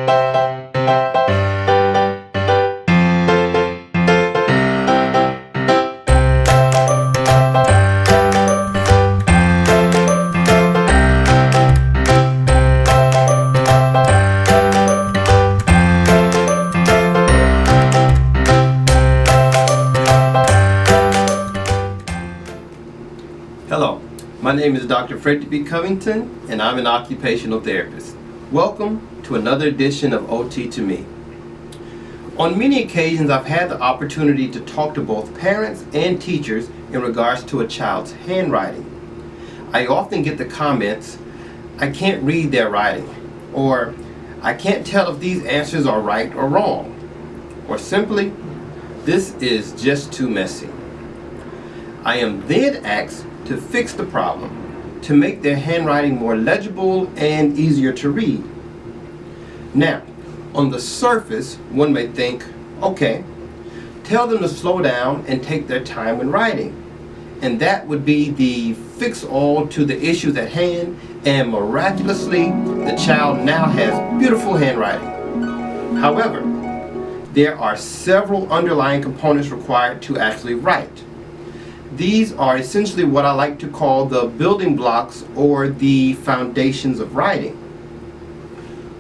Hello, my name is Dr. Frederick Covington, and I'm an occupational therapist. Welcome to another edition of OT to Me. On many occasions, I've had the opportunity to talk to both parents and teachers in regards to a child's handwriting. I often get the comments, "I can't read their writing," or "I can't tell if these answers are right or wrong," or simply, "This is just too messy." I am then asked to fix the problem, to make their handwriting more legible and easier to read. Now, on the surface, one may think, okay, tell them to slow down and take their time when writing. And that would be the fix-all to the issues at hand, and miraculously, the child now has beautiful handwriting. However, there are several underlying components required to actually write. These are essentially what I like to call the building blocks or the foundations of writing.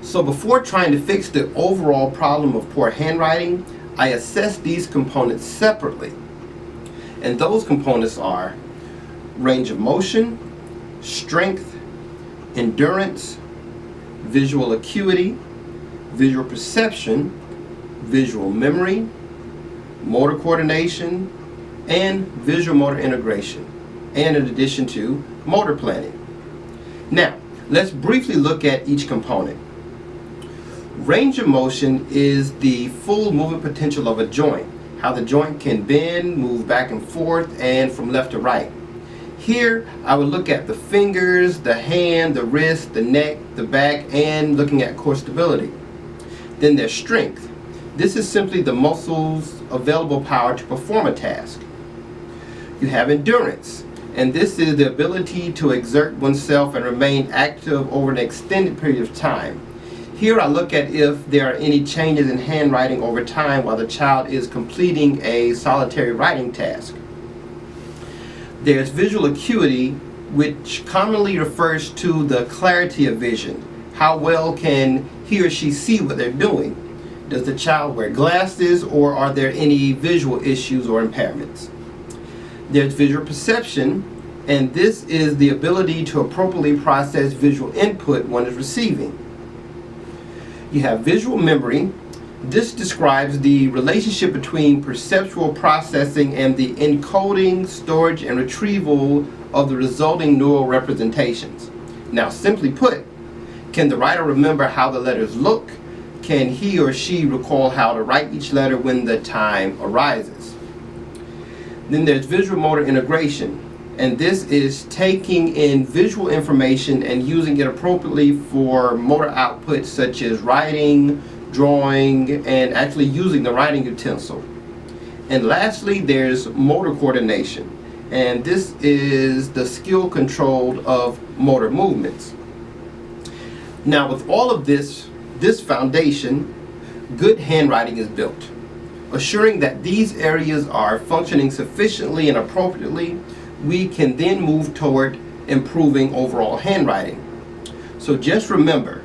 So before trying to fix the overall problem of poor handwriting, I assess these components separately. And those components are range of motion, strength, endurance, visual acuity, visual perception, visual memory, motor coordination, and visual motor integration, and in addition to motor planning. Now, let's briefly look at each component. Range of motion is the full movement potential of a joint, how the joint can bend, move back and forth, and from left to right. Here, I would look at the fingers, the hand, the wrist, the neck, the back, and looking at core stability. Then there's strength. This is simply the muscles' available power to perform a task. You have endurance, and this is the ability to exert oneself and remain active over an extended period of time. Here I look at if there are any changes in handwriting over time while the child is completing a solitary writing task. There's visual acuity, which commonly refers to the clarity of vision. How well can he or she see what they're doing? Does the child wear glasses, or are there any visual issues or impairments? There's visual perception, and this is the ability to appropriately process visual input one is receiving. You have visual memory. This describes the relationship between perceptual processing and the encoding, storage, and retrieval of the resulting neural representations. Now, simply put, can the writer remember how the letters look? Can he or she recall how to write each letter when the time arises? Then there's visual motor integration, and this is taking in visual information and using it appropriately for motor outputs such as writing, drawing, and actually using the writing utensil. And lastly, there's motor coordination, and this is the skill control of motor movements. Now, with all of this foundation, good handwriting is built. Assuring that these areas are functioning sufficiently and appropriately, we can then move toward improving overall handwriting. So just remember,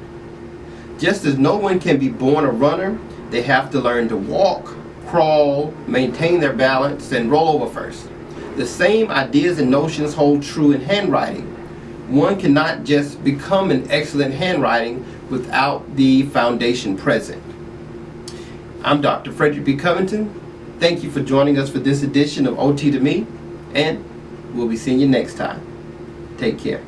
just as no one can be born a runner, they have to learn to walk, crawl, maintain their balance, and roll over first. The same ideas and notions hold true in handwriting. One cannot just become an excellent handwriting without the foundation present. I'm Dr. Frederick B. Covington. Thank you for joining us for this edition of OT to Me, and we'll be seeing you next time. Take care.